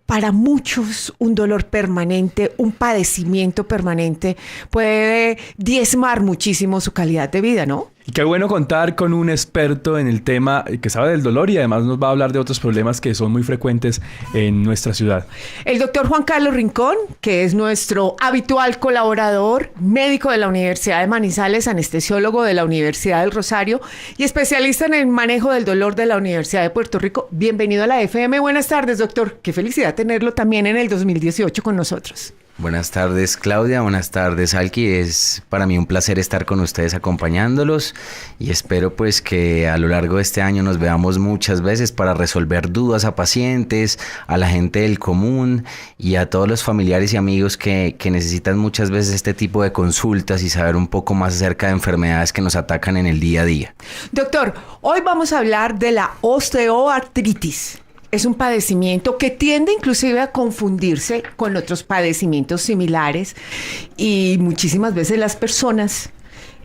para muchos un dolor permanente, un padecimiento permanente puede diezmar muchísimo su calidad de vida, ¿no? Y qué bueno contar con un experto en el tema que sabe del dolor y además nos va a hablar de otros problemas que son muy frecuentes en nuestra ciudad. El doctor Juan Carlos Rincón, que es nuestro habitual colaborador, médico de la Universidad de Manizales, anestesiólogo de la Universidad del Rosario y especialista en el manejo del dolor de la Universidad de Puerto Rico. Bienvenido a la FM. Buenas tardes, doctor. Qué felicidad tenerlo también en el 2018 con nosotros. Buenas tardes, Claudia. Buenas tardes, Alki. Es para mí un placer estar con ustedes acompañándolos y espero pues que a lo largo de este año nos veamos muchas veces para resolver dudas a pacientes, a la gente del común y a todos los familiares y amigos que necesitan muchas veces este tipo de consultas y saber un poco más acerca de enfermedades que nos atacan en el día a día. Doctor, hoy vamos a hablar de la osteoartritis. Es un padecimiento que tiende inclusive a confundirse con otros padecimientos similares y muchísimas veces las personas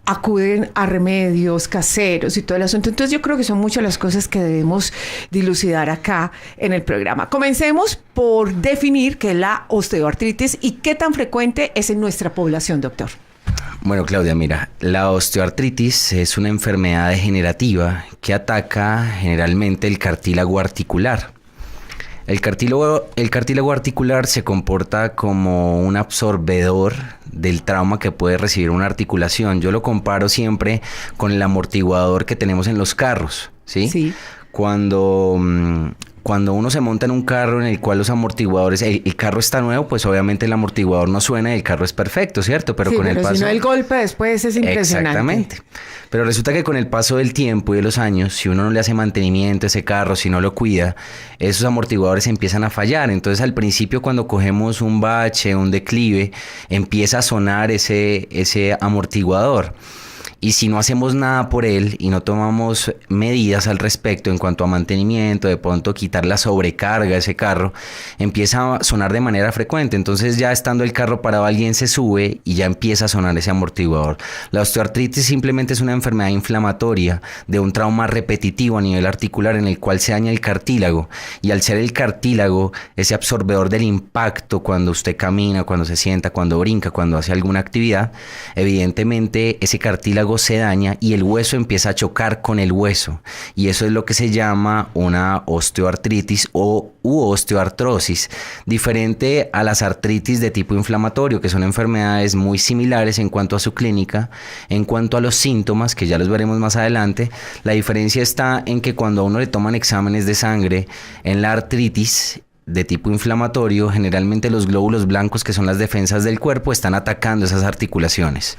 acuden a remedios caseros y todo el asunto. Entonces yo creo que son muchas las cosas que debemos dilucidar acá en el programa. Comencemos por definir qué es la osteoartritis y qué tan frecuente es en nuestra población, doctor. Bueno, Claudia, mira, la osteoartritis es una enfermedad degenerativa que ataca generalmente el cartílago articular. El cartílago articular se comporta como un absorbedor del trauma que puede recibir una articulación. Yo lo comparo siempre con el amortiguador que tenemos en los carros, ¿sí? Sí. Cuando uno se monta en un carro en el cual los amortiguadores, el carro está nuevo, pues obviamente el amortiguador no suena y el carro es perfecto, ¿cierto? Pero sí, con el paso... si no, el golpe después es impresionante. Exactamente. Pero resulta que con el paso del tiempo y de los años, si uno no le hace mantenimiento a ese carro, si no lo cuida, esos amortiguadores empiezan a fallar. Entonces al principio cuando cogemos un bache, un declive, empieza a sonar ese amortiguador. Y si no hacemos nada por él y no tomamos medidas al respecto en cuanto a mantenimiento, de pronto quitar la sobrecarga de ese carro, empieza a sonar de manera frecuente. Entonces ya estando el carro parado, alguien se sube y ya empieza a sonar ese amortiguador. La osteoartritis simplemente es una enfermedad inflamatoria de un trauma repetitivo a nivel articular en el cual se daña el cartílago. Y al ser el cartílago ese absorbedor del impacto cuando usted camina, cuando se sienta, cuando brinca, cuando hace alguna actividad, evidentemente ese cartílago se daña y el hueso empieza a chocar con el hueso y eso es lo que se llama una osteoartritis u osteoartrosis, diferente a las artritis de tipo inflamatorio, que son enfermedades muy similares en cuanto a su clínica, en cuanto a los síntomas, que ya los veremos más adelante. La diferencia está en que cuando a uno le toman exámenes de sangre en la artritis de tipo inflamatorio, generalmente los glóbulos blancos, que son las defensas del cuerpo, están atacando esas articulaciones.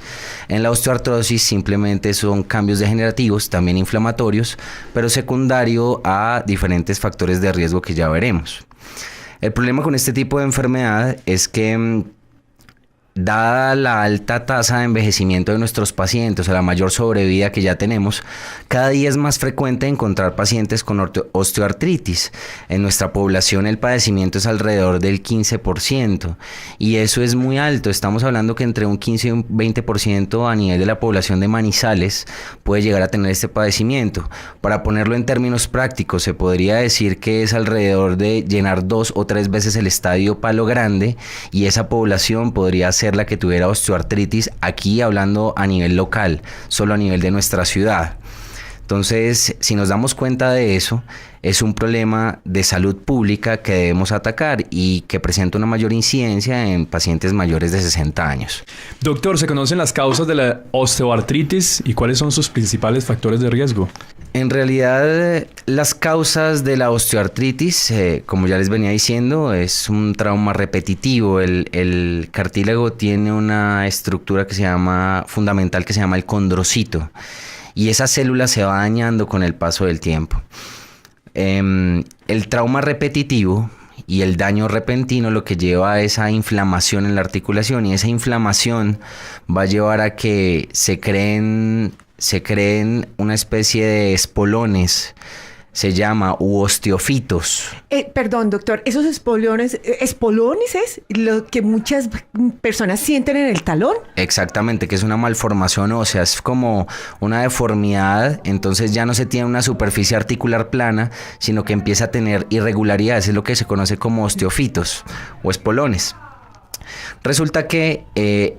En la osteoartrosis simplemente son cambios degenerativos, también inflamatorios, pero secundario a diferentes factores de riesgo que ya veremos. El problema con este tipo de enfermedad es que dada la alta tasa de envejecimiento de nuestros pacientes, o la mayor sobrevida que ya tenemos, cada día es más frecuente encontrar pacientes con osteoartritis. En nuestra población el padecimiento es alrededor del 15% y eso es muy alto. Estamos hablando que entre un 15 y un 20% a nivel de la población de Manizales puede llegar a tener este padecimiento. Para ponerlo en términos prácticos, se podría decir que es alrededor de llenar 2 o 3 veces el estadio Palo Grande y esa población podría ser la que tuviera osteoartritis, aquí hablando a nivel local, solo a nivel de nuestra ciudad. Entonces, si nos damos cuenta de eso, es un problema de salud pública que debemos atacar y que presenta una mayor incidencia en pacientes mayores de 60 años. Doctor, ¿se conocen las causas de la osteoartritis y cuáles son sus principales factores de riesgo? En realidad, las causas de la osteoartritis, como ya les venía diciendo, es un trauma repetitivo. El cartílago tiene una estructura fundamental que se llama el condrocito. Y esa célula se va dañando con el paso del tiempo. El trauma repetitivo y el daño repentino lo que lleva a esa inflamación en la articulación, y esa inflamación va a llevar a que se creen una especie de espolones se llama, u osteofitos. Perdón, doctor, esos espolones es lo que muchas personas sienten en el talón. Exactamente, que es una malformación ósea, es como una deformidad, entonces ya no se tiene una superficie articular plana, sino que empieza a tener irregularidades, es lo que se conoce como osteofitos o espolones. Resulta que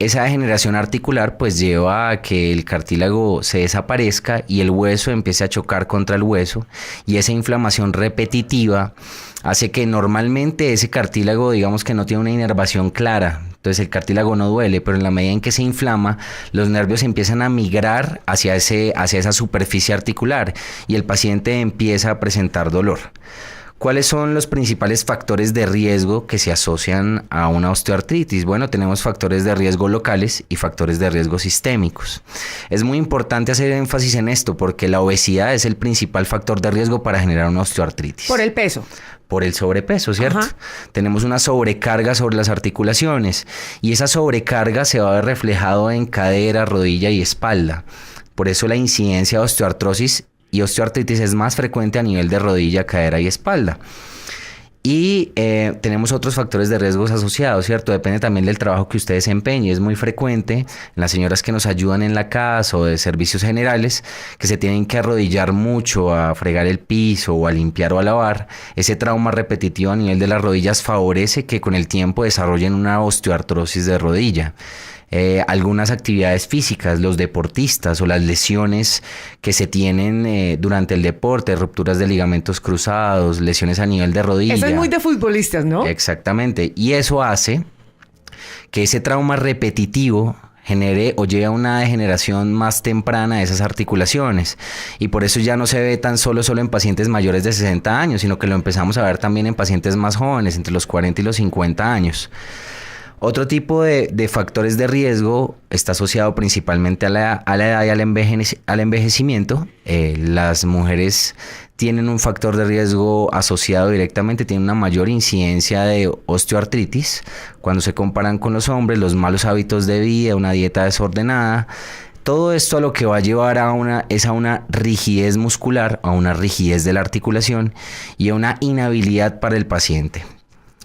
esa degeneración articular pues lleva a que el cartílago se desaparezca y el hueso empiece a chocar contra el hueso, y esa inflamación repetitiva hace que normalmente ese cartílago, digamos que no tiene una inervación clara, entonces el cartílago no duele, pero en la medida en que se inflama, los nervios empiezan a migrar hacia esa superficie articular y el paciente empieza a presentar dolor. ¿Cuáles son los principales factores de riesgo que se asocian a una osteoartritis? Bueno, tenemos factores de riesgo locales y factores de riesgo sistémicos. Es muy importante hacer énfasis en esto porque la obesidad es el principal factor de riesgo para generar una osteoartritis. Por el peso. Por el sobrepeso, ¿cierto? Ajá. Tenemos una sobrecarga sobre las articulaciones y esa sobrecarga se va a ver reflejado en cadera, rodilla y espalda. Por eso la incidencia de osteoartrosis y osteoartritis es más frecuente a nivel de rodilla, cadera y espalda. Y tenemos otros factores de riesgos asociados, ¿cierto? Depende también del trabajo que usted desempeñe. Es muy frecuente en las señoras que nos ayudan en la casa o de servicios generales que se tienen que arrodillar mucho a fregar el piso o a limpiar o a lavar. Ese trauma repetitivo a nivel de las rodillas favorece que con el tiempo desarrollen una osteoartrosis de rodilla. Algunas actividades físicas, los deportistas o las lesiones que se tienen durante el deporte, rupturas de ligamentos cruzados, lesiones a nivel de rodilla. Eso es muy de futbolistas, ¿no? Exactamente. Y eso hace que ese trauma repetitivo genere o lleve a una degeneración más temprana de esas articulaciones. Y por eso ya no se ve tan solo en pacientes mayores de 60 años, sino que lo empezamos a ver también en pacientes más jóvenes, entre los 40 y los 50 años. Otro tipo de factores de riesgo está asociado principalmente a la edad y al envejecimiento. Las mujeres tienen un factor de riesgo asociado directamente, tienen una mayor incidencia de osteoartritis cuando se comparan con los hombres, los malos hábitos de vida, una dieta desordenada. Todo esto a lo que va a llevar es a una rigidez muscular, a una rigidez de la articulación y a una inhabilidad para el paciente.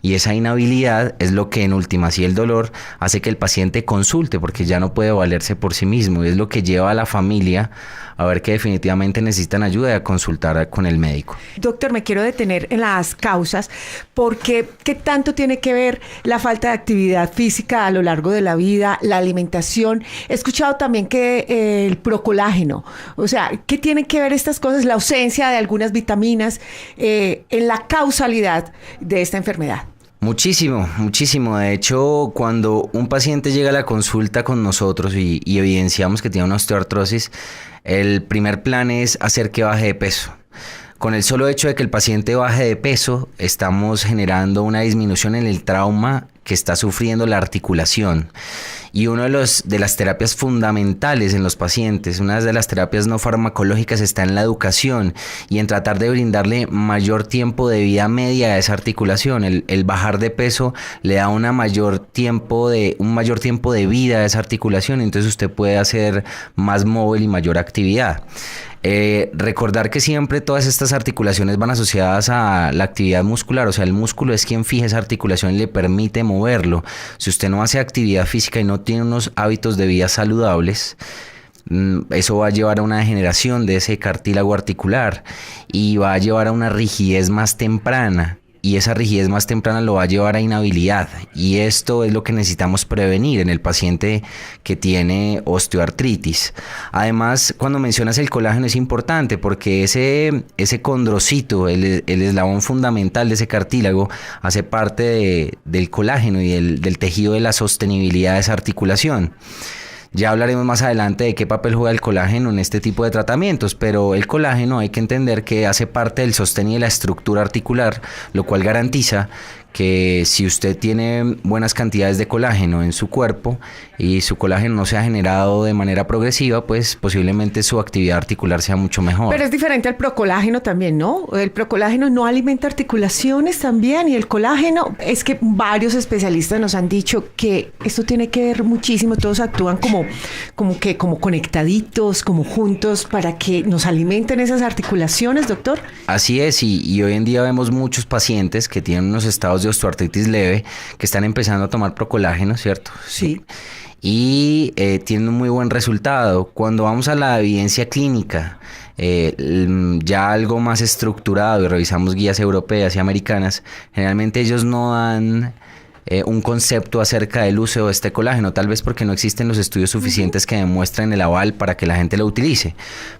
Y esa inhabilidad es lo que en últimas, y el dolor hace que el paciente consulte porque ya no puede valerse por sí mismo, y es lo que lleva a la familia a ver que definitivamente necesitan ayuda y a consultar con el médico. Doctor, me quiero detener en las causas porque ¿qué tanto tiene que ver la falta de actividad física a lo largo de la vida, la alimentación? He escuchado también que el procolágeno, o sea, ¿qué tienen que ver estas cosas, la ausencia de algunas vitaminas en la causalidad de esta enfermedad? Muchísimo, muchísimo. De hecho, cuando un paciente llega a la consulta con nosotros y evidenciamos que tiene una osteoartrosis, el primer plan es hacer que baje de peso. Con el solo hecho de que el paciente baje de peso, estamos generando una disminución en el trauma que está sufriendo la articulación. Y una de las terapias fundamentales en los pacientes, una de las terapias no farmacológicas, está en la educación y en tratar de brindarle mayor tiempo de vida media a esa articulación. El bajar de peso le da un mayor tiempo de vida a esa articulación, entonces usted puede hacer más móvil y mayor actividad. Recordar que siempre todas estas articulaciones van asociadas a la actividad muscular, o sea, el músculo es quien fija esa articulación y le permite moverlo. Si usted no hace actividad física y no tiene unos hábitos de vida saludables, eso va a llevar a una degeneración de ese cartílago articular y va a llevar a una rigidez más temprana. Y esa rigidez más temprana lo va a llevar a inhabilidad, y esto es lo que necesitamos prevenir en el paciente que tiene osteoartritis. Además, cuando mencionas el colágeno es importante porque ese condrocito, el eslabón fundamental de ese cartílago, hace parte del colágeno y del tejido de la sostenibilidad de esa articulación. Ya hablaremos más adelante de qué papel juega el colágeno en este tipo de tratamientos, pero el colágeno hay que entender que hace parte del sostén y de la estructura articular, lo cual garantiza que si usted tiene buenas cantidades de colágeno en su cuerpo y su colágeno no se ha generado de manera progresiva, pues posiblemente su actividad articular sea mucho mejor. Pero es diferente al procolágeno también, ¿no? El procolágeno no alimenta articulaciones también, y el colágeno, es que varios especialistas nos han dicho que esto tiene que ver muchísimo, todos actúan como conectaditos, como juntos, para que nos alimenten esas articulaciones, doctor. Así es, y hoy en día vemos muchos pacientes que tienen unos estados de osteoartritis leve que están empezando a tomar procolágeno, ¿cierto? Sí. Y tienen un muy buen resultado. Cuando vamos a la evidencia clínica, ya algo más estructurado, y revisamos guías europeas y americanas, generalmente ellos no dan un concepto acerca del uso de este colágeno, tal vez porque no existen los estudios suficientes que demuestren el aval para que la gente lo utilice.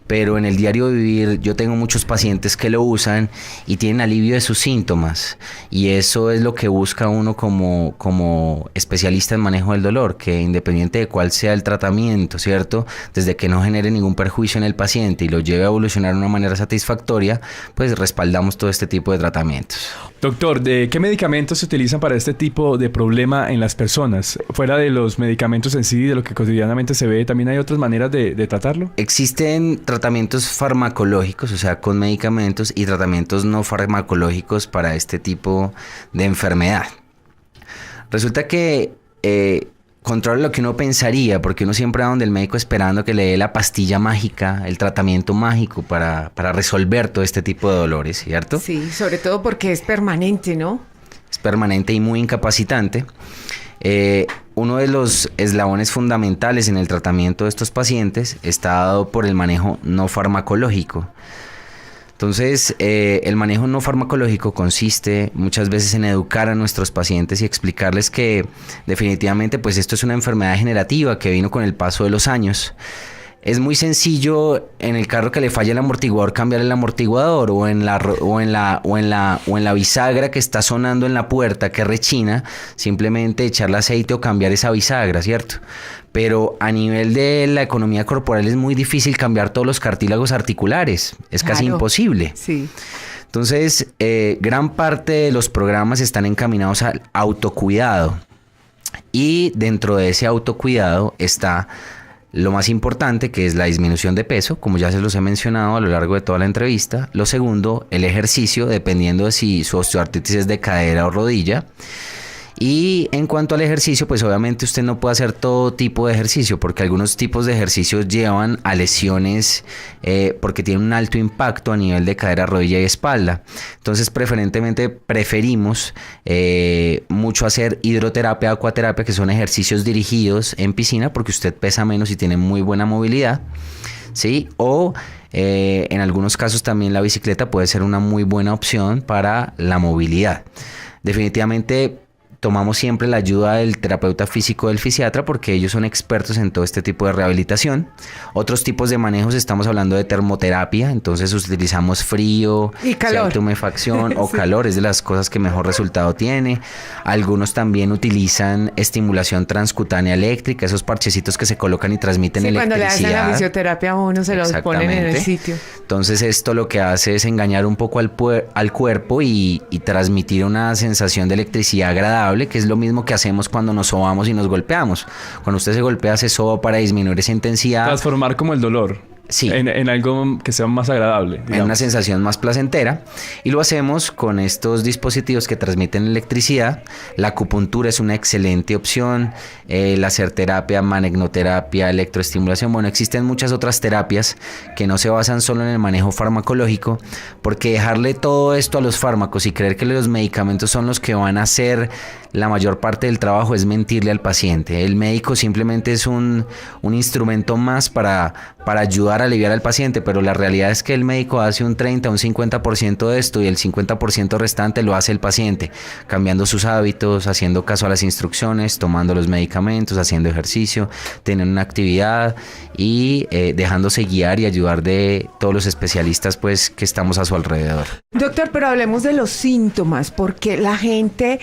Pero en el diario vivir yo tengo muchos pacientes que lo usan y tienen alivio de sus síntomas, y eso es lo que busca uno como especialista en manejo del dolor, que independiente de cuál sea el tratamiento, ¿cierto? Desde que no genere ningún perjuicio en el paciente y lo lleve a evolucionar de una manera satisfactoria, pues respaldamos todo este tipo de tratamientos. Doctor, ¿de qué medicamentos se utilizan para este tipo de problema en las personas? Fuera de los medicamentos en sí, de lo que cotidianamente se ve, ¿también hay otras maneras de tratarlo? Existen tratamientos farmacológicos, o sea, con medicamentos, y tratamientos no farmacológicos para este tipo de enfermedad. Resulta que contrario a lo que uno pensaría, porque uno siempre va donde el médico esperando que le dé la pastilla mágica, el tratamiento mágico para resolver todo este tipo de dolores, ¿cierto? Sí, sobre todo porque es permanente, ¿no? Es permanente y muy incapacitante. Uno de los eslabones fundamentales en el tratamiento de estos pacientes está dado por el manejo no farmacológico. Entonces, el manejo no farmacológico consiste muchas veces en educar a nuestros pacientes y explicarles que definitivamente pues esto es una enfermedad degenerativa que vino con el paso de los años. Es muy sencillo en el carro que le falla el amortiguador cambiar el amortiguador, o en la bisagra que está sonando en la puerta que rechina, simplemente echarle aceite o cambiar esa bisagra, ¿cierto? Pero a nivel de la economía corporal es muy difícil cambiar todos los cartílagos articulares, es casi imposible. Sí. Entonces, gran parte de los programas están encaminados al autocuidado, y dentro de ese autocuidado está lo más importante, que es la disminución de peso, como ya se los he mencionado a lo largo de toda la entrevista. Lo segundo, el ejercicio, dependiendo de si su osteoartritis es de cadera o rodilla. Y en cuanto al ejercicio, pues obviamente usted no puede hacer todo tipo de ejercicio, porque algunos tipos de ejercicios llevan a lesiones porque tienen un alto impacto a nivel de cadera, rodilla y espalda. Entonces preferimos mucho hacer hidroterapia, acuaterapia, que son ejercicios dirigidos en piscina, porque usted pesa menos y tiene muy buena movilidad, ¿sí? O en algunos casos también la bicicleta puede ser una muy buena opción para la movilidad. Definitivamente tomamos siempre la ayuda del terapeuta físico, del fisiatra, porque ellos son expertos en todo este tipo de rehabilitación. Otros tipos de manejos, estamos hablando de termoterapia, entonces utilizamos frío, y calor, cierta humefacción o sí, calor, es de las cosas que mejor resultado tiene. Algunos también utilizan estimulación transcutánea eléctrica, esos parchecitos que se colocan y transmiten electricidad. Cuando le hacen la fisioterapia a uno se los ponen en el sitio. Entonces esto lo que hace es engañar un poco al cuerpo y transmitir una sensación de electricidad agradable, que es lo mismo que hacemos cuando nos sobamos y nos golpeamos. Cuando usted se golpea, se soba para disminuir esa intensidad. Transformar como el dolor. Sí. En algo que sea más agradable, digamos. En una sensación más placentera. Y lo hacemos con estos dispositivos que transmiten electricidad. La acupuntura es una excelente opción. Láser terapia, magnetoterapia, electroestimulación. Bueno, existen muchas otras terapias que no se basan solo en el manejo farmacológico, porque dejarle todo esto a los fármacos y creer que los medicamentos son los que van a hacer la mayor parte del trabajo es mentirle al paciente. El médico simplemente es un instrumento más para ayudar a aliviar al paciente, pero la realidad es que el médico hace un 30, un 50% de esto, y el 50% restante lo hace el paciente, cambiando sus hábitos, haciendo caso a las instrucciones, tomando los medicamentos, haciendo ejercicio, teniendo una actividad y dejándose guiar y ayudar de todos los especialistas pues que estamos a su alrededor. Doctor, pero hablemos de los síntomas, porque la gente,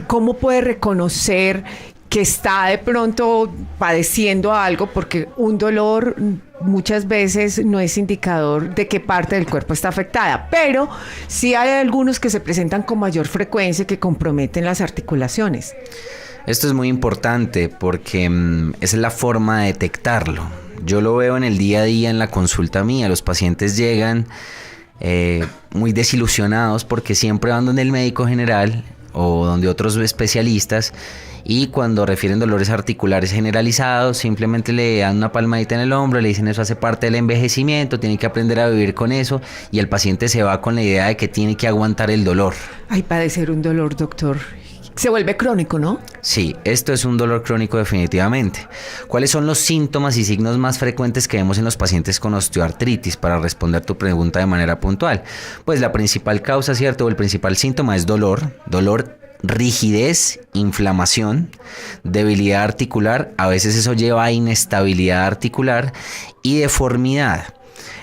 ¿cómo puede reconocer que está de pronto padeciendo algo? Porque un dolor muchas veces no es indicador de qué parte del cuerpo está afectada, pero sí hay algunos que se presentan con mayor frecuencia y que comprometen las articulaciones. Esto es muy importante porque esa es la forma de detectarlo. Yo lo veo en el día a día en la consulta mía. Los pacientes llegan muy desilusionados porque siempre van donde el médico general o donde otros especialistas, y cuando refieren dolores articulares generalizados simplemente le dan una palmadita en el hombro, le dicen eso hace parte del envejecimiento, tiene que aprender a vivir con eso, y el paciente se va con la idea de que tiene que aguantar el dolor. Ay, padecer un dolor, doctor. Se vuelve crónico, ¿no? Sí, esto es un dolor crónico definitivamente. ¿Cuáles son los síntomas y signos más frecuentes que vemos en los pacientes con osteoartritis? Para responder tu pregunta de manera puntual. Pues la principal causa, ¿cierto? O el principal síntoma es dolor, rigidez, inflamación, debilidad articular. A veces eso lleva a inestabilidad articular y deformidad.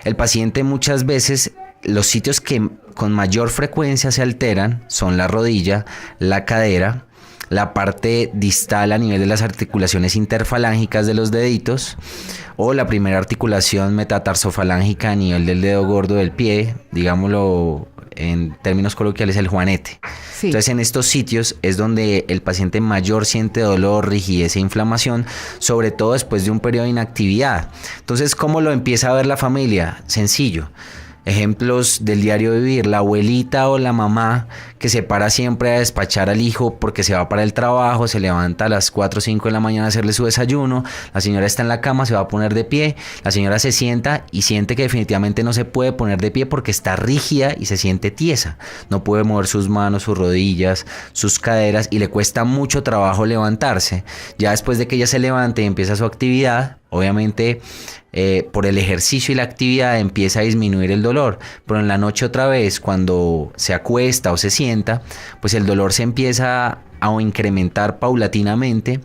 El paciente muchas veces, los sitios que con mayor frecuencia se alteran son la rodilla, la cadera, la parte distal a nivel de las articulaciones interfalángicas de los deditos, o la primera articulación metatarsofalángica a nivel del dedo gordo del pie, digámoslo en términos coloquiales, el juanete. Sí. Entonces en estos sitios es donde el paciente mayor siente dolor, rigidez e inflamación, sobre todo después de un periodo de inactividad. Entonces, ¿cómo lo empieza a ver la familia? Sencillo. Ejemplos del diario vivir: la abuelita o la mamá que se para siempre a despachar al hijo porque se va para el trabajo, se levanta a las 4 o 5 de la mañana a hacerle su desayuno, la señora está en la cama, se va a poner de pie, la señora se sienta y siente que definitivamente no se puede poner de pie porque está rígida y se siente tiesa, no puede mover sus manos, sus rodillas, sus caderas, y le cuesta mucho trabajo levantarse. Ya después de que ella se levante y empieza su actividad, obviamente por el ejercicio y la actividad empieza a disminuir el dolor, pero en la noche otra vez, cuando se acuesta o se sienta, pues el dolor se empieza a incrementar paulatinamente.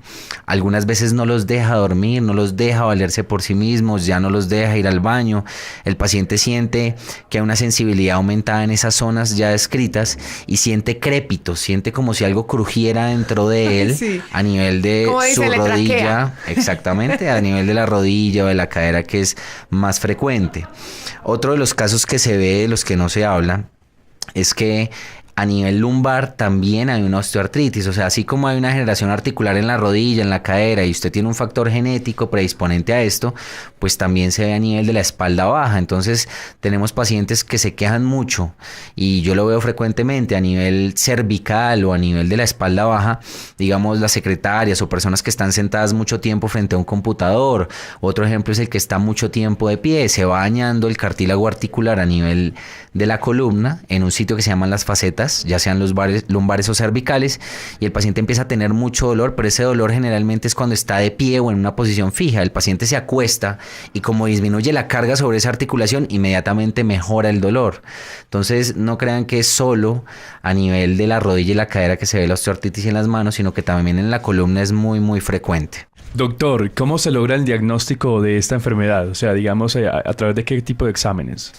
Algunas veces no los deja dormir, no los deja valerse por sí mismos, ya no los deja ir al baño. El paciente siente que hay una sensibilidad aumentada en esas zonas ya descritas y siente crépitos, siente como si algo crujiera dentro de él. Sí. A nivel de su rodilla, exactamente, a nivel de la rodilla o de la cadera, que es más frecuente. Otro de los casos que se ve, de los que no se habla, es que a nivel lumbar también hay una osteoartritis. O sea, así como hay una degeneración articular en la rodilla, en la cadera, y usted tiene un factor genético predisponente a esto, pues también se ve a nivel de la espalda baja. Entonces tenemos pacientes que se quejan mucho, y yo lo veo frecuentemente a nivel cervical o a nivel de la espalda baja, digamos las secretarias o personas que están sentadas mucho tiempo frente a un computador. Otro ejemplo es el que está mucho tiempo de pie, se va dañando el cartílago articular a nivel de la columna en un sitio que se llaman las facetas, ya sean los lumbares o cervicales, y el paciente empieza a tener mucho dolor, pero ese dolor generalmente es cuando está de pie o en una posición fija. El paciente se acuesta y como disminuye la carga sobre esa articulación, inmediatamente mejora el dolor. Entonces no crean que es solo a nivel de la rodilla y la cadera que se ve la osteoartritis en las manos, sino que también en la columna es muy muy frecuente. Doctor, ¿cómo se logra el diagnóstico de esta enfermedad? O sea, digamos, a través de qué tipo de exámenes.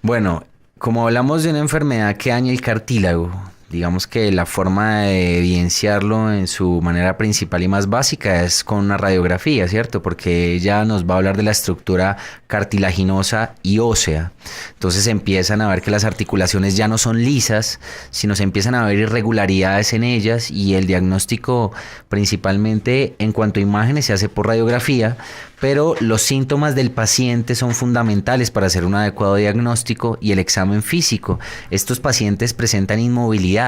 Bueno, como hablamos de una enfermedad que daña el cartílago, digamos que la forma de evidenciarlo en su manera principal y más básica es con una radiografía, ¿cierto? Porque ella nos va a hablar de la estructura cartilaginosa y ósea. Entonces empiezan a ver que las articulaciones ya no son lisas, sino se empiezan a ver irregularidades en ellas, y el diagnóstico principalmente en cuanto a imágenes se hace por radiografía, pero los síntomas del paciente son fundamentales para hacer un adecuado diagnóstico, y el examen físico. Estos pacientes presentan inmovilidad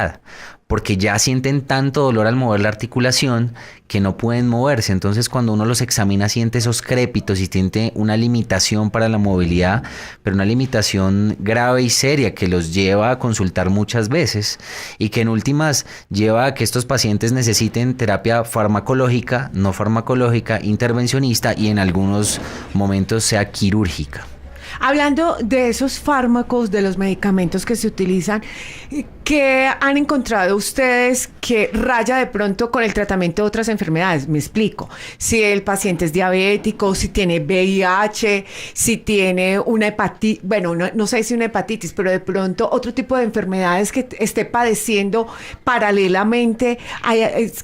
porque ya sienten tanto dolor al mover la articulación que no pueden moverse. Entonces cuando uno los examina siente esos crépitos y siente una limitación para la movilidad, pero una limitación grave y seria que los lleva a consultar muchas veces, y que en últimas lleva a que estos pacientes necesiten terapia farmacológica, no farmacológica, intervencionista, y en algunos momentos sea quirúrgica. Hablando de esos fármacos, de los medicamentos que se utilizan, ¿qué han encontrado ustedes que raya de pronto con el tratamiento de otras enfermedades? Me explico. Si el paciente es diabético, si tiene VIH, si tiene una hepatitis, bueno, no sé si una hepatitis, pero de pronto otro tipo de enfermedades que esté padeciendo paralelamente,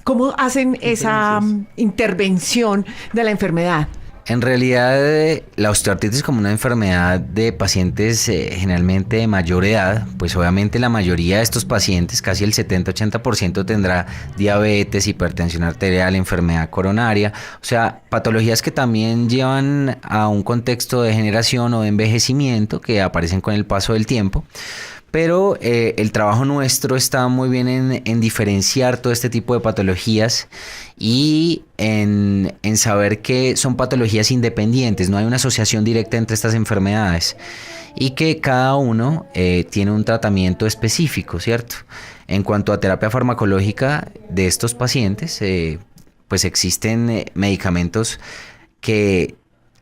¿cómo hacen esa intervención de la enfermedad? En realidad, la osteoartritis como una enfermedad de pacientes generalmente de mayor edad, pues obviamente la mayoría de estos pacientes, casi el 70-80% tendrá diabetes, hipertensión arterial, enfermedad coronaria, o sea, patologías que también llevan a un contexto de degeneración o de envejecimiento que aparecen con el paso del tiempo. Pero el trabajo nuestro está muy bien en diferenciar todo este tipo de patologías y en saber que son patologías independientes, no hay una asociación directa entre estas enfermedades y que cada uno tiene un tratamiento específico, ¿cierto? En cuanto a terapia farmacológica de estos pacientes, pues existen medicamentos que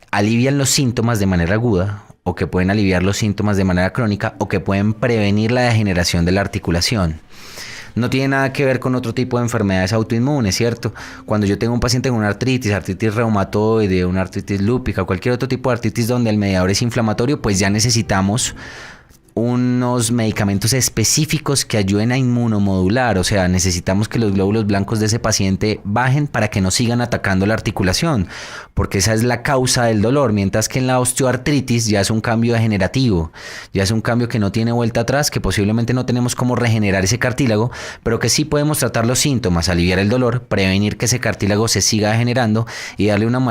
alivian los síntomas de manera aguda, o que pueden aliviar los síntomas de manera crónica, o que pueden prevenir la degeneración de la articulación. No tiene nada que ver con otro tipo de enfermedades autoinmunes, ¿cierto? Cuando yo tengo un paciente con una artritis reumatoide, una artritis lúpica, cualquier otro tipo de artritis donde el mediador es inflamatorio, pues ya necesitamos unos medicamentos específicos que ayuden a inmunomodular, o sea, necesitamos que los glóbulos blancos de ese paciente bajen para que no sigan atacando la articulación, porque esa es la causa del dolor, mientras que en la osteoartritis ya es un cambio degenerativo, ya es un cambio que no tiene vuelta atrás, que posiblemente no tenemos cómo regenerar ese cartílago, pero que sí podemos tratar los síntomas, aliviar el dolor, prevenir que ese cartílago se siga degenerando y darle un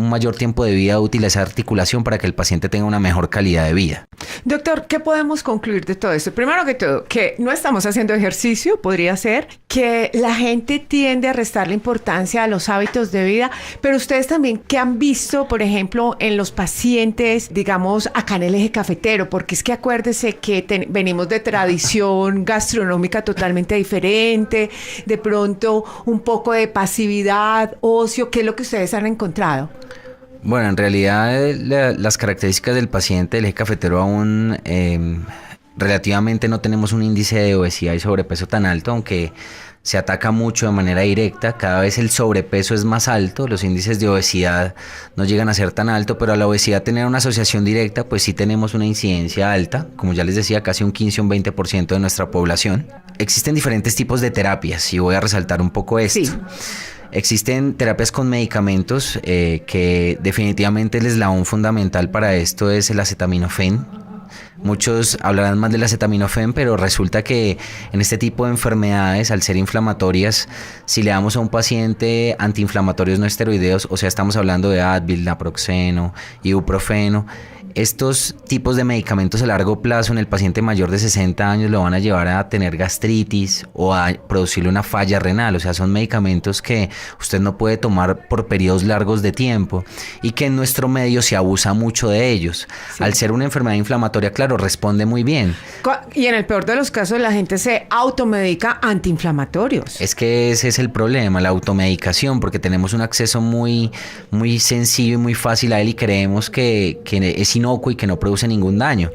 mayor tiempo de vida útil a esa articulación para que el paciente tenga una mejor calidad de vida. Doctor, ¿qué podemos concluir de todo esto? Primero que todo, que no estamos haciendo ejercicio, podría ser, que la gente tiende a restarle importancia a los hábitos de vida, pero ustedes también, ¿qué han visto, por ejemplo, en los pacientes, digamos, acá en el eje cafetero? Porque es que acuérdese que venimos de tradición gastronómica totalmente diferente, de pronto un poco de pasividad, ocio, ¿qué es lo que ustedes han encontrado? Bueno, en realidad las características del paciente del eje cafetero aún relativamente no tenemos un índice de obesidad y sobrepeso tan alto, aunque se ataca mucho de manera directa. Cada vez el sobrepeso es más alto, los índices de obesidad no llegan a ser tan altos, pero a la obesidad tener una asociación directa, pues sí tenemos una incidencia alta, como ya les decía, casi un 15 o un 20% de nuestra población. Existen diferentes tipos de terapias y voy a resaltar un poco esto. Sí. Existen terapias con medicamentos que definitivamente el eslabón fundamental para esto es el acetaminofén. Muchos hablarán más del acetaminofén, pero resulta que en este tipo de enfermedades, al ser inflamatorias, si le damos a un paciente antiinflamatorios no esteroideos, o sea, estamos hablando de Advil, naproxeno, ibuprofeno, estos tipos de medicamentos a largo plazo en el paciente mayor de 60 años lo van a llevar a tener gastritis o a producirle una falla renal. O sea, son medicamentos que usted no puede tomar por periodos largos de tiempo y que en nuestro medio se abusa mucho de ellos. Sí. Al ser una enfermedad inflamatoria, claro, responde muy bien. Y en el peor de los casos la gente se automedica antiinflamatorios. Es que ese es el problema, la automedicación, porque tenemos un acceso muy sencillo y muy fácil a él y creemos que es inocuo y que no produce ningún daño.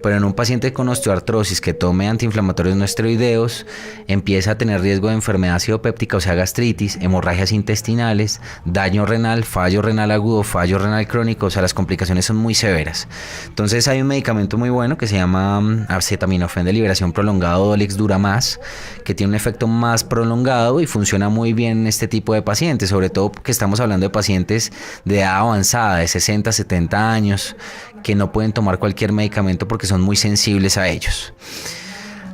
Pero en un paciente con osteoartrosis que tome antiinflamatorios no esteroideos, empieza a tener riesgo de enfermedad acidopéptica, o sea, gastritis, hemorragias intestinales, daño renal, fallo renal agudo, fallo renal crónico, o sea, las complicaciones son muy severas. Entonces hay un medicamento muy bueno que se llama acetaminofén de liberación prolongado, Dolex dura más, que tiene un efecto más prolongado y funciona muy bien en este tipo de pacientes, sobre todo porque estamos hablando de pacientes de edad avanzada, de 60, 70 años, que no pueden tomar cualquier medicamento porque son muy sensibles a ellos.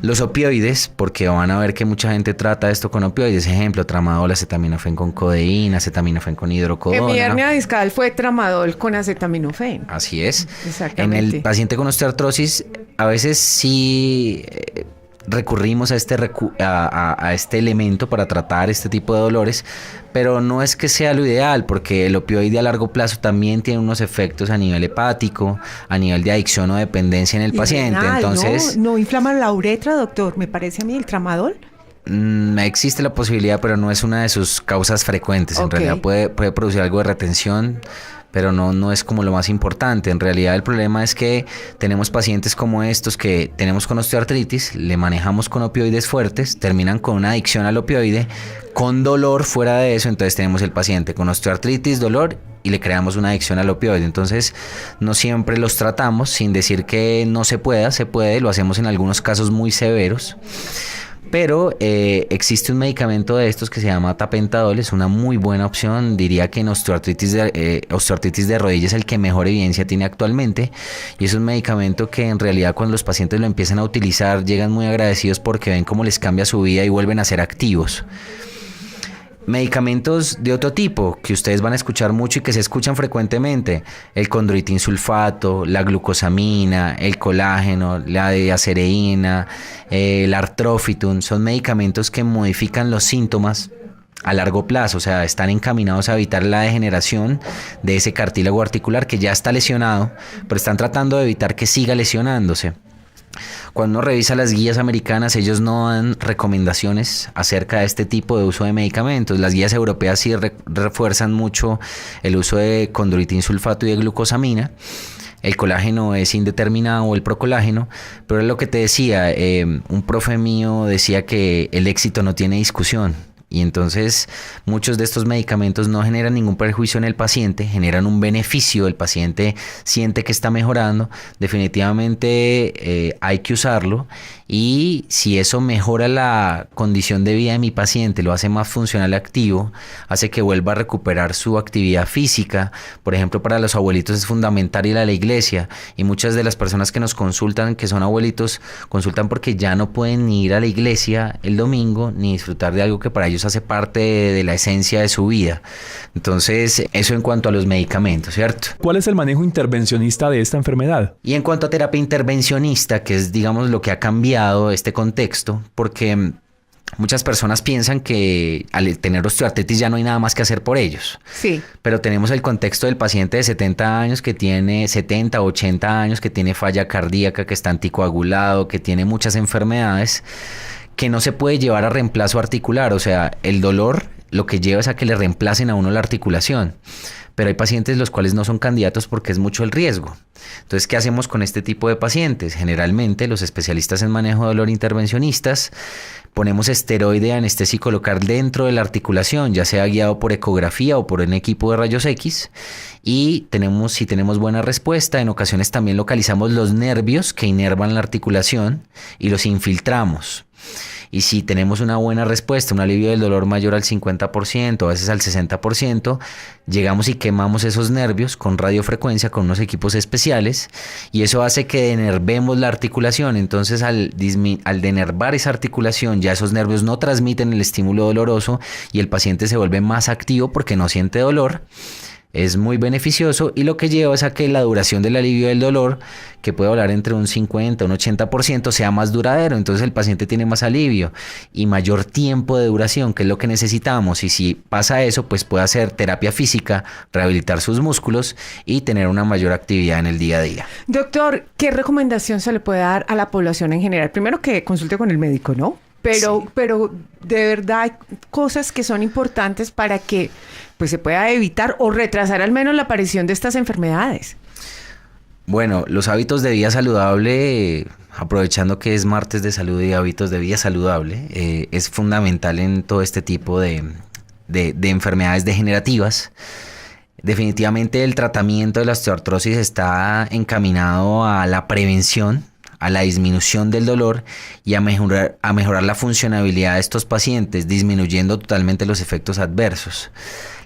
Los opioides, porque van a ver que mucha gente trata esto con opioides, ejemplo, tramadol, acetaminofén con codeína, acetaminofén con hidrocodona. En mi hernia discal fue tramadol con acetaminofén. Así es. Exactamente. En el paciente con osteoartrosis, a veces sí recurrimos a este elemento para tratar este tipo de dolores, pero no es que sea lo ideal, porque el opioide a largo plazo también tiene unos efectos a nivel hepático, a nivel de adicción o dependencia en el paciente. Renal, entonces ¿no inflama la uretra, doctor? Me parece a mí el tramadol. Existe la posibilidad, pero no es una de sus causas frecuentes. En realidad puede producir algo de retención, pero no es como lo más importante. En realidad el problema es que tenemos pacientes como estos que tenemos con osteoartritis, le manejamos con opioides fuertes, terminan con una adicción al opioide, con dolor fuera de eso, entonces tenemos el paciente con osteoartritis, dolor y le creamos una adicción al opioide. Entonces no siempre los tratamos, sin decir que no se pueda, se puede, lo hacemos en algunos casos muy severos. Pero existe un medicamento de estos que se llama tapentadol, es una muy buena opción. Diría que en osteoartritis de rodilla es el que mejor evidencia tiene actualmente. Y es un medicamento que en realidad cuando los pacientes lo empiezan a utilizar llegan muy agradecidos porque ven cómo les cambia su vida y vuelven a ser activos. Medicamentos de otro tipo que ustedes van a escuchar mucho y que se escuchan frecuentemente: el condroitin sulfato, la glucosamina, el colágeno, la diacereína, el artrofitum. Son medicamentos que modifican los síntomas a largo plazo, o sea, están encaminados a evitar la degeneración de ese cartílago articular que ya está lesionado, pero están tratando de evitar que siga lesionándose. Cuando uno revisa las guías americanas, ellos no dan recomendaciones acerca de este tipo de uso de medicamentos. Las guías europeas sí refuerzan mucho el uso de condroitin sulfato y de glucosamina. El colágeno es indeterminado, o el procolágeno, pero es lo que te decía, un profe mío decía que el éxito no tiene discusión. Y entonces muchos de estos medicamentos no generan ningún perjuicio en el paciente, generan un beneficio, el paciente siente que está mejorando, definitivamente hay que usarlo. Y si eso mejora la condición de vida de mi paciente, lo hace más funcional y activo, hace que vuelva a recuperar su actividad física. Por ejemplo, para los abuelitos es fundamental ir a la iglesia, y muchas de las personas que nos consultan, que son abuelitos, consultan porque ya no pueden ni ir a la iglesia el domingo ni disfrutar de algo que para ellos hace parte de la esencia de su vida. Entonces, eso en cuanto a los medicamentos, ¿cierto? ¿Cuál es el manejo intervencionista de esta enfermedad? Y en cuanto a terapia intervencionista, que es, digamos, lo que ha cambiado este contexto, porque muchas personas piensan que al tener osteoartritis ya no hay nada más que hacer por ellos. Sí. Pero tenemos el contexto del paciente de 70 años que tiene 70, 80 años, que tiene falla cardíaca, que está anticoagulado, que tiene muchas enfermedades, que no se puede llevar a reemplazo articular. O sea, el dolor lo que lleva es a que le reemplacen a uno la articulación. Pero hay pacientes los cuales no son candidatos porque es mucho el riesgo. Entonces, ¿qué hacemos con este tipo de pacientes? Generalmente los especialistas en manejo de dolor intervencionistas ponemos esteroide anestésico local dentro de la articulación, ya sea guiado por ecografía o por un equipo de rayos X, y si tenemos buena respuesta, en ocasiones también localizamos los nervios que inervan la articulación y los infiltramos. Y si tenemos una buena respuesta, un alivio del dolor mayor al 50%, a veces al 60%, llegamos y quemamos esos nervios con radiofrecuencia, con unos equipos especiales, y eso hace que denervemos la articulación. Entonces, al denervar esa articulación, ya esos nervios no transmiten el estímulo doloroso y el paciente se vuelve más activo porque no siente dolor. Es muy beneficioso, y lo que lleva es a que la duración del alivio del dolor, que puede hablar entre un 50 y un 80%, sea más duradero. Entonces el paciente tiene más alivio y mayor tiempo de duración, que es lo que necesitamos. Y si pasa eso, pues puede hacer terapia física, rehabilitar sus músculos y tener una mayor actividad en el día a día. Doctor, ¿qué recomendación se le puede dar a la población en general? Primero, que consulte con el médico, ¿no? Pero de verdad hay cosas que son importantes para que pues se pueda evitar o retrasar al menos la aparición de estas enfermedades. Bueno, los hábitos de vida saludable, aprovechando que es martes de salud y hábitos de vida saludable, es fundamental en todo este tipo de enfermedades degenerativas. Definitivamente el tratamiento de la osteoartrosis está encaminado a la prevención, a la disminución del dolor y a mejorar la funcionabilidad de estos pacientes, disminuyendo totalmente los efectos adversos.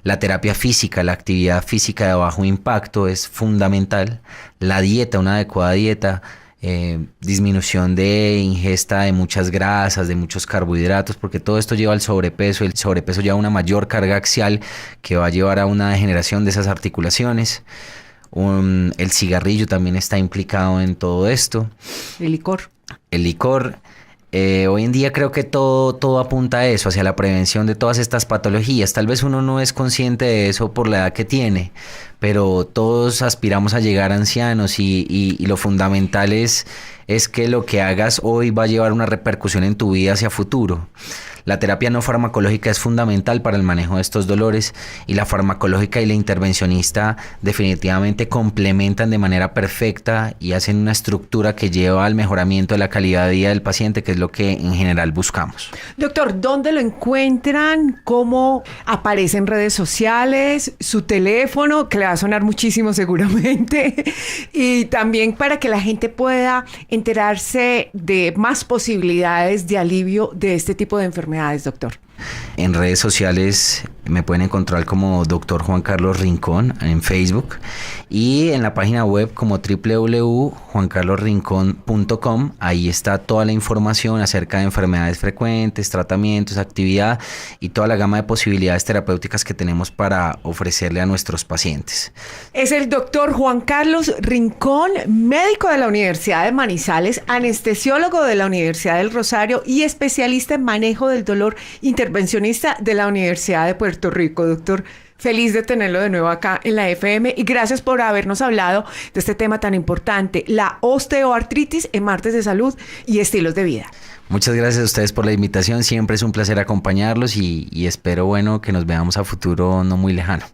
La terapia física, la actividad física de bajo impacto es fundamental. La dieta, una adecuada dieta, disminución de ingesta de muchas grasas, de muchos carbohidratos, porque todo esto lleva al sobrepeso. El sobrepeso lleva a una mayor carga axial que va a llevar a una degeneración de esas articulaciones. El cigarrillo también está implicado en todo esto. El licor. Hoy en día creo que todo apunta a eso, hacia la prevención de todas estas patologías. Tal vez uno no es consciente de eso por la edad que tiene, pero todos aspiramos a llegar ancianos, y lo fundamental es que lo que hagas hoy va a llevar una repercusión en tu vida hacia futuro. La terapia no farmacológica es fundamental para el manejo de estos dolores y la farmacológica y la intervencionista definitivamente complementan de manera perfecta y hacen una estructura que lleva al mejoramiento de la calidad de vida del paciente, que es lo que en general buscamos. Doctor, ¿dónde lo encuentran? ¿Cómo aparece en redes sociales? ¿Su teléfono? Que le va a sonar muchísimo seguramente. Y también para que la gente pueda enterarse de más posibilidades de alivio de este tipo de enfermedades, doctor. En redes sociales me pueden encontrar como Dr. Juan Carlos Rincón en Facebook y en la página web como www.juancarlosrincon.com. Ahí está toda la información acerca de enfermedades frecuentes, tratamientos, actividad y toda la gama de posibilidades terapéuticas que tenemos para ofrecerle a nuestros pacientes. Es el doctor Juan Carlos Rincón, médico de la Universidad de Manizales, anestesiólogo de la Universidad del Rosario y especialista en manejo del dolor intervencionista de la Universidad de Puerto Rico. Doctor, feliz de tenerlo de nuevo acá en la FM y gracias por habernos hablado de este tema tan importante, la osteoartritis en Martes de Salud y Estilos de Vida. Muchas gracias a ustedes por la invitación, siempre es un placer acompañarlos y espero, bueno, que nos veamos a futuro no muy lejano.